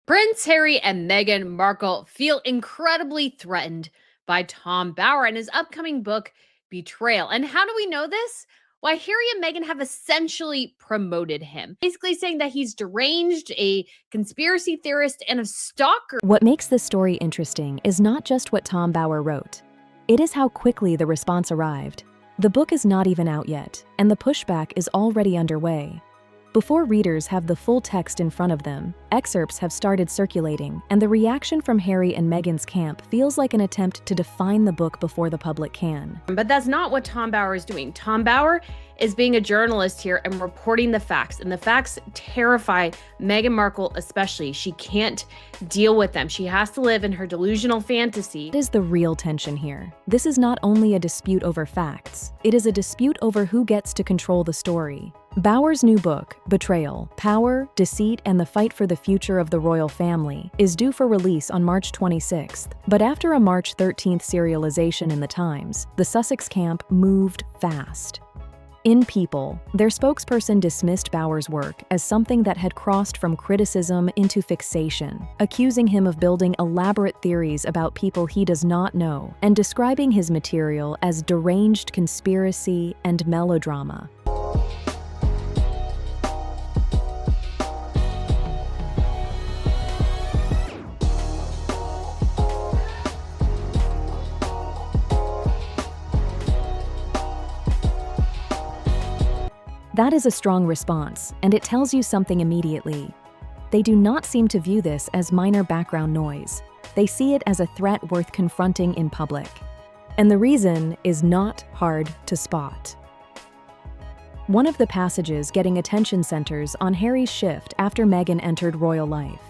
Prince Harry and Meghan Markle feel incredibly threatened by Tom Bower and his upcoming book, Betrayal. And how do we know this? Why Harry and Meghan have essentially promoted him, basically saying that he's deranged, a conspiracy theorist, and a stalker. What makes this story interesting is not just what Tom Bower wrote. It is how quickly the response arrived. The book is not even out yet, and the pushback is already underway. Before readers have the full text in front of them, excerpts have started circulating, and the reaction from Harry and Meghan's camp feels like an attempt to define the book before the public can. But that's not what Tom Bower is doing. Tom Bower is being a journalist here and reporting the facts, and the facts terrify Meghan Markle especially. She can't deal with them. She has to live in her delusional fantasy. What is the real tension here? This is not only a dispute over facts, it is a dispute over who gets to control the story. Bower's new book, Betrayal, Power, Deceit, and the Fight for the Future of the Royal Family, is due for release on March 26th. But after a March 13th serialization in the Times, the Sussex camp moved fast. In People, their spokesperson dismissed Bower's work as something that had crossed from criticism into fixation, accusing him of building elaborate theories about people he does not know, and describing his material as deranged conspiracy and melodrama. That is a strong response, and it tells you something immediately. They do not seem to view this as minor background noise. They see it as a threat worth confronting in public. And the reason is not hard to spot. One of the passages getting attention centers on Harry's shift after Meghan entered royal life.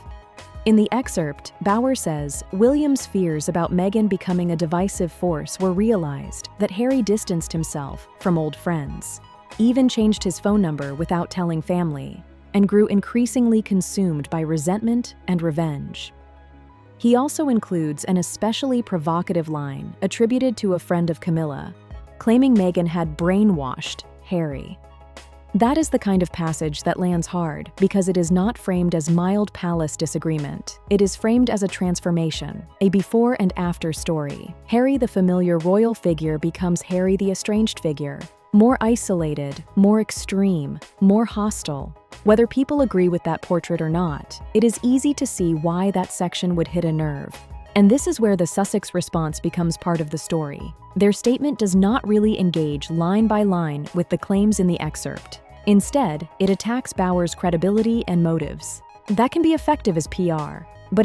In the excerpt, Bower says, William's fears about Meghan becoming a divisive force were realized, that Harry distanced himself from old friends, even changed his phone number without telling family, and grew increasingly consumed by resentment and revenge. He also includes an especially provocative line attributed to a friend of Camilla, claiming Meghan had brainwashed Harry. That is the kind of passage that lands hard because it is not framed as mild palace disagreement. It is framed as a transformation, a before and after story. Harry, the familiar royal figure, becomes Harry, the estranged figure. More isolated, more extreme, more hostile. Whether people agree with that portrait or not, it is easy to see why that section would hit a nerve. And this is where the Sussex response becomes part of the story. Their statement does not really engage line by line with the claims in the excerpt. Instead, it attacks Bower's credibility and motives. That can be effective as PR, but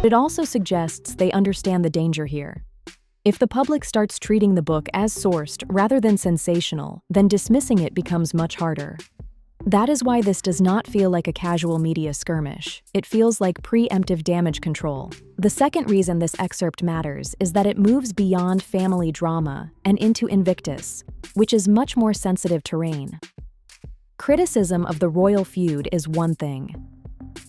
it also suggests they understand the danger here. If the public starts treating the book as sourced rather than sensational, then dismissing it becomes much harder. That is why this does not feel like a casual media skirmish. It feels like preemptive damage control. The second reason this excerpt matters is that it moves beyond family drama and into Invictus, which is much more sensitive terrain. Criticism of the royal feud is one thing.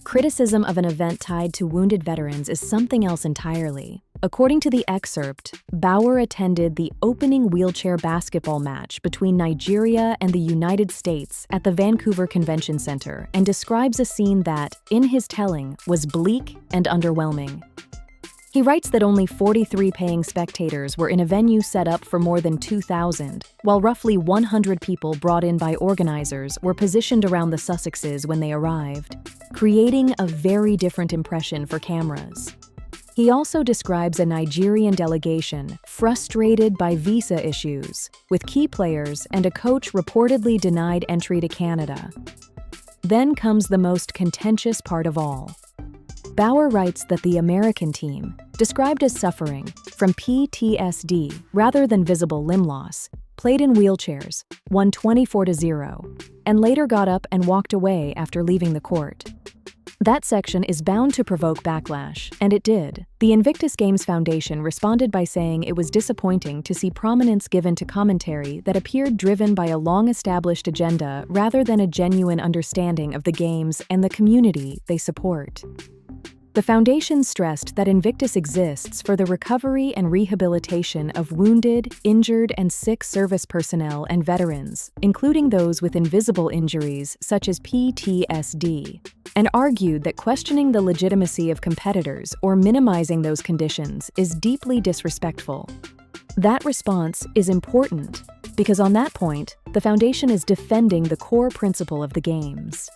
Criticism of an event tied to wounded veterans is something else entirely. According to the excerpt, Bower attended the opening wheelchair basketball match between Nigeria and the United States at the Vancouver Convention Center and describes a scene that, in his telling, was bleak and underwhelming. He writes that only 43 paying spectators were in a venue set up for more than 2,000, while roughly 100 people brought in by organizers were positioned around the Sussexes when they arrived, creating a very different impression for cameras. He also describes a Nigerian delegation frustrated by visa issues, with key players and a coach reportedly denied entry to Canada. Then comes the most contentious part of all. Bower writes that the American team, described as suffering from PTSD rather than visible limb loss, played in wheelchairs, won 24-0, and later got up and walked away after leaving the court. That section is bound to provoke backlash, and it did. The Invictus Games Foundation responded by saying it was disappointing to see prominence given to commentary that appeared driven by a long-established agenda rather than a genuine understanding of the games and the community they support. The foundation stressed that Invictus exists for the recovery and rehabilitation of wounded, injured, and sick service personnel and veterans, including those with invisible injuries such as PTSD, and argued that questioning the legitimacy of competitors or minimizing those conditions is deeply disrespectful. That response is important because on that point, the foundation is defending the core principle of the games.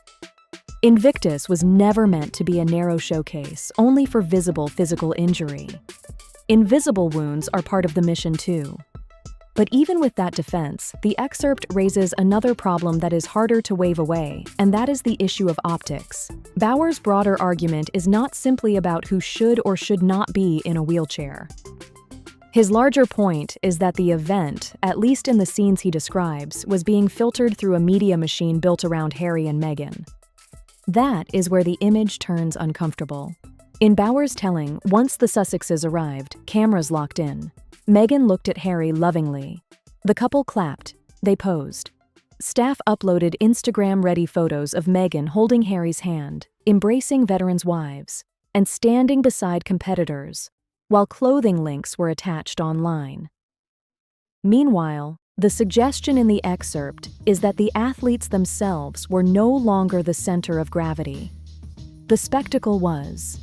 Invictus was never meant to be a narrow showcase only for visible physical injury. Invisible wounds are part of the mission too. But even with that defense, the excerpt raises another problem that is harder to wave away, and that is the issue of optics. Bauer's broader argument is not simply about who should or should not be in a wheelchair. His larger point is that the event, at least in the scenes he describes, was being filtered through a media machine built around Harry and Meghan. That is where the image turns uncomfortable. In Bauer's telling, once the Sussexes arrived, cameras locked in. Meghan looked at Harry lovingly. The couple clapped. They posed. Staff uploaded Instagram-ready photos of Meghan holding Harry's hand, embracing veterans' wives, and standing beside competitors, while clothing links were attached online. Meanwhile, the suggestion in the excerpt is that the athletes themselves were no longer the center of gravity. The spectacle was.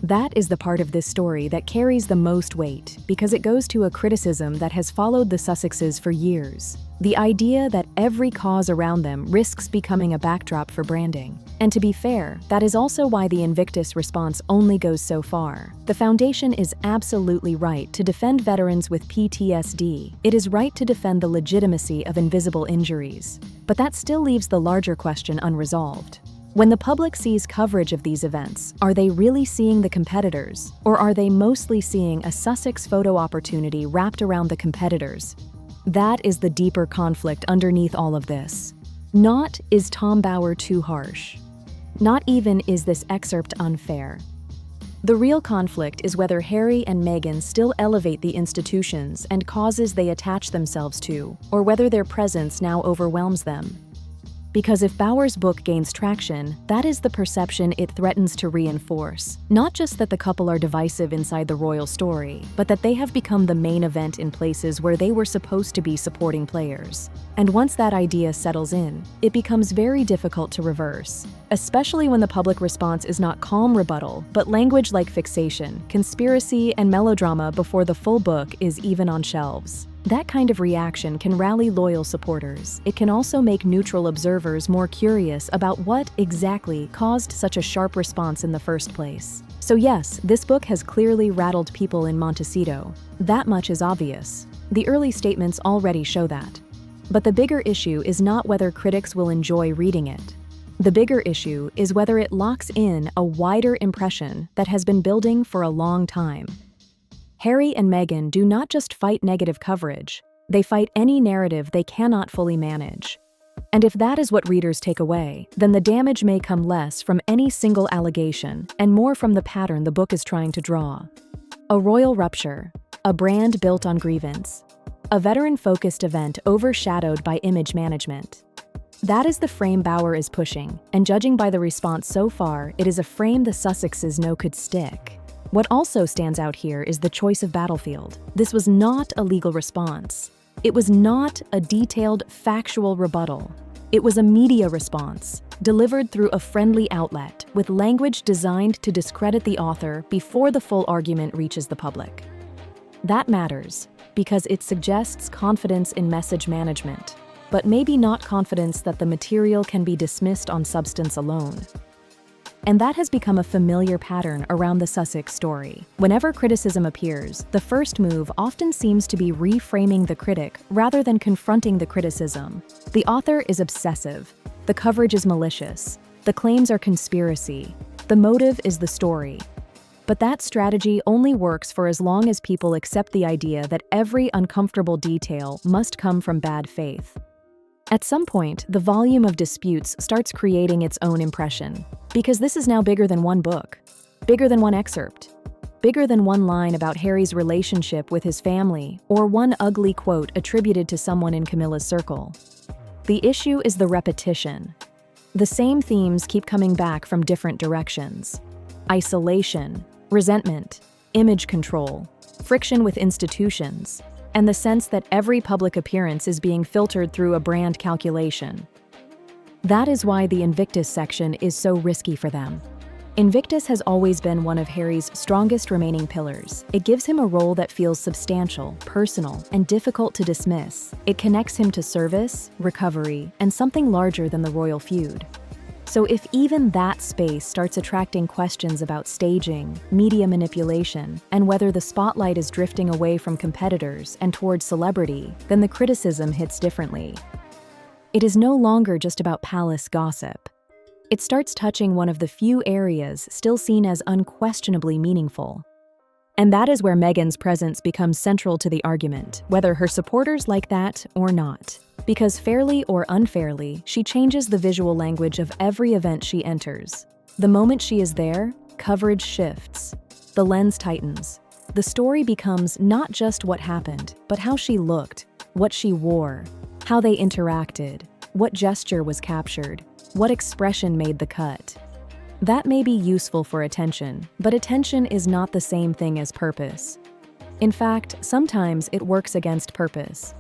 That is the part of this story that carries the most weight because it goes to a criticism that has followed the Sussexes for years. The idea that every cause around them risks becoming a backdrop for branding. And to be fair, that is also why the Invictus response only goes so far. The foundation is absolutely right to defend veterans with PTSD. It is right to defend the legitimacy of invisible injuries. But that still leaves the larger question unresolved. When the public sees coverage of these events, are they really seeing the competitors, or are they mostly seeing a Sussex photo opportunity wrapped around the competitors? That is the deeper conflict underneath all of this. Not is Tom Bauer too harsh. Not even is this excerpt unfair. The real conflict is whether Harry and Meghan still elevate the institutions and causes they attach themselves to, or whether their presence now overwhelms them. Because if Bauer's book gains traction, that is the perception it threatens to reinforce. Not just that the couple are divisive inside the royal story, but that they have become the main event in places where they were supposed to be supporting players. And once that idea settles in, it becomes very difficult to reverse, especially when the public response is not calm rebuttal, but language like fixation, conspiracy, and melodrama before the full book is even on shelves. That kind of reaction can rally loyal supporters. It can also make neutral observers more curious about what exactly caused such a sharp response in the first place. So yes, this book has clearly rattled people in Montecito. That much is obvious. The early statements already show that. But the bigger issue is not whether critics will enjoy reading it. The bigger issue is whether it locks in a wider impression that has been building for a long time. Harry and Meghan do not just fight negative coverage, they fight any narrative they cannot fully manage. And if that is what readers take away, then the damage may come less from any single allegation and more from the pattern the book is trying to draw. A royal rupture, a brand built on grievance, a veteran-focused event overshadowed by image management. That is the frame Bauer is pushing, and judging by the response so far, it is a frame the Sussexes know could stick. What also stands out here is the choice of battlefield. This was not a legal response. It was not a detailed, factual rebuttal. It was a media response, delivered through a friendly outlet, with language designed to discredit the author before the full argument reaches the public. That matters, because it suggests confidence in message management, but maybe not confidence that the material can be dismissed on substance alone. And that has become a familiar pattern around the Sussex story. Whenever criticism appears, the first move often seems to be reframing the critic rather than confronting the criticism. The author is obsessive. The coverage is malicious. The claims are conspiracy. The motive is the story. But that strategy only works for as long as people accept the idea that every uncomfortable detail must come from bad faith. At some point, the volume of disputes starts creating its own impression, because this is now bigger than one book, bigger than one excerpt, bigger than one line about Harry's relationship with his family, or one ugly quote attributed to someone in Camilla's circle. The issue is the repetition. The same themes keep coming back from different directions. isolation, resentment, image control, friction with institutions, and the sense that every public appearance is being filtered through a brand calculation. That is why the Invictus section is so risky for them. Invictus has always been one of Harry's strongest remaining pillars. It gives him a role that feels substantial, personal, and difficult to dismiss. It connects him to service, recovery, and something larger than the royal feud. So if even that space starts attracting questions about staging, media manipulation, and whether the spotlight is drifting away from competitors and towards celebrity, then the criticism hits differently. It is no longer just about palace gossip. It starts touching one of the few areas still seen as unquestionably meaningful. And that is where Meghan's presence becomes central to the argument, whether her supporters like that or not. Because fairly or unfairly, she changes the visual language of every event she enters. The moment she is there, coverage shifts. The lens tightens. The story becomes not just what happened, but how she looked, what she wore, how they interacted, what gesture was captured, what expression made the cut. That may be useful for attention, but attention is not the same thing as purpose. In fact, sometimes it works against purpose.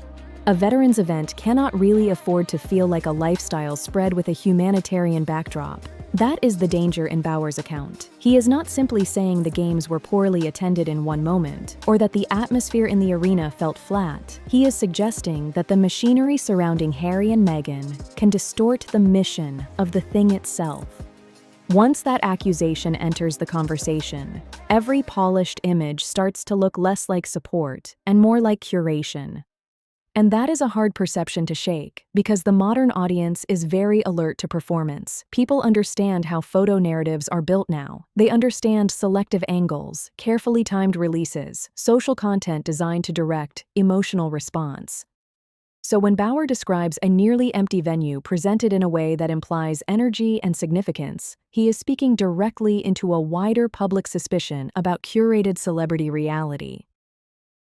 A veterans event cannot really afford to feel like a lifestyle spread with a humanitarian backdrop. That is the danger in Bauer's account. He is not simply saying the games were poorly attended in one moment, or that the atmosphere in the arena felt flat. He is suggesting that the machinery surrounding Harry and Meghan can distort the mission of the thing itself. Once that accusation enters the conversation, every polished image starts to look less like support and more like curation. And that is a hard perception to shake, because the modern audience is very alert to performance. People understand how photo narratives are built now. They understand selective angles, carefully timed releases, social content designed to direct emotional response. So when Bauer describes a nearly empty venue presented in a way that implies energy and significance, he is speaking directly into a wider public suspicion about curated celebrity reality.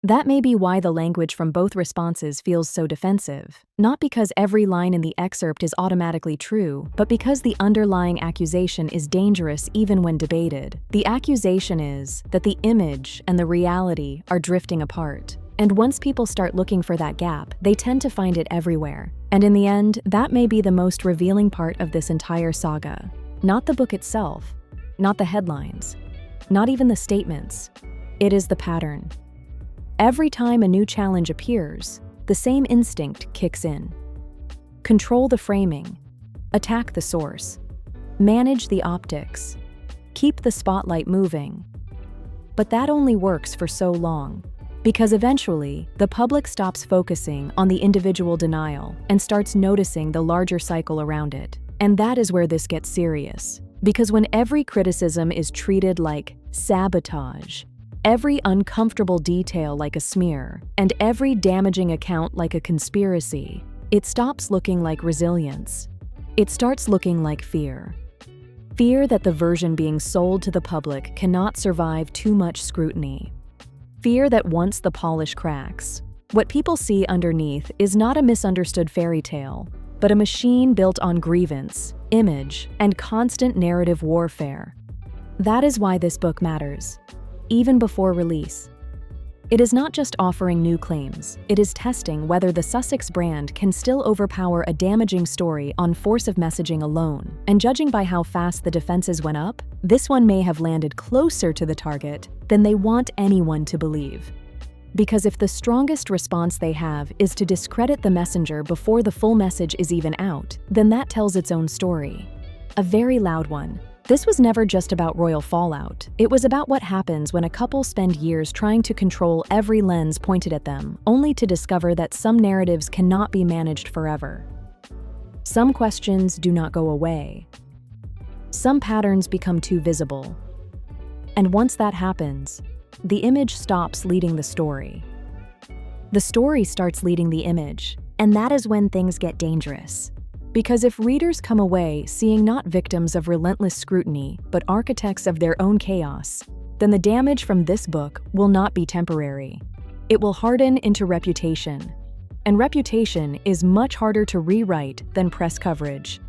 That may be why the language from both responses feels so defensive, not because every line in the excerpt is automatically true, but because the underlying accusation is dangerous even when debated. The accusation is that the image and the reality are drifting apart. And once people start looking for that gap, they tend to find it everywhere. And in the end, that may be the most revealing part of this entire saga. Not the book itself, not the headlines, not even the statements. It is the pattern. Every time a new challenge appears, the same instinct kicks in. Control the framing, attack the source, manage the optics, keep the spotlight moving. But that only works for so long, because eventually the public stops focusing on the individual denial and starts noticing the larger cycle around it. And that is where this gets serious, because when every criticism is treated like sabotage, every uncomfortable detail like a smear, and every damaging account like a conspiracy, it stops looking like resilience. It starts looking like fear. Fear that the version being sold to the public cannot survive too much scrutiny. Fear that once the polish cracks, what people see underneath is not a misunderstood fairy tale, but a machine built on grievance, image, and constant narrative warfare. That is why this book matters. Even before release. It is not just offering new claims, it is testing whether the Sussex brand can still overpower a damaging story on force of messaging alone. And judging by how fast the defenses went up, this one may have landed closer to the target than they want anyone to believe. Because if the strongest response they have is to discredit the messenger before the full message is even out, then that tells its own story. A very loud one. This was never just about royal fallout. It was about what happens when a couple spend years trying to control every lens pointed at them, only to discover that some narratives cannot be managed forever. Some questions do not go away. Some patterns become too visible. And once that happens, the image stops leading the story. The story starts leading the image, and that is when things get dangerous. Because if readers come away seeing not victims of relentless scrutiny, but architects of their own chaos, then the damage from this book will not be temporary. It will harden into reputation. And reputation is much harder to rewrite than press coverage.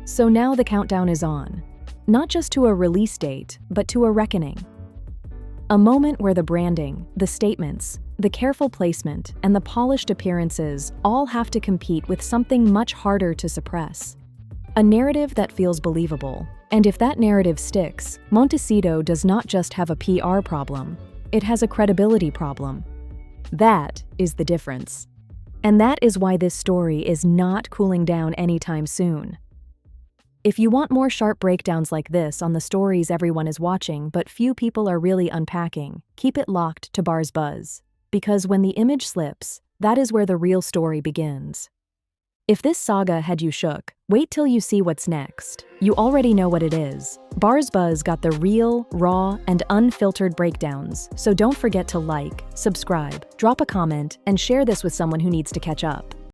So now the countdown is on. Not just to a release date, but to a reckoning. A moment where the branding, the statements, the careful placement, and the polished appearances all have to compete with something much harder to suppress. A narrative that feels believable. And if that narrative sticks, Montecito does not just have a PR problem, it has a credibility problem. That is the difference. And that is why this story is not cooling down anytime soon. If you want more sharp breakdowns like this on the stories everyone is watching but few people are really unpacking, keep it locked to BarzBuzz. Because when the image slips, that is where the real story begins. If this saga had you shook, wait till you see what's next. You already know what it is. BarzBuzz got the real, raw, and unfiltered breakdowns, so don't forget to like, subscribe, drop a comment, and share this with someone who needs to catch up.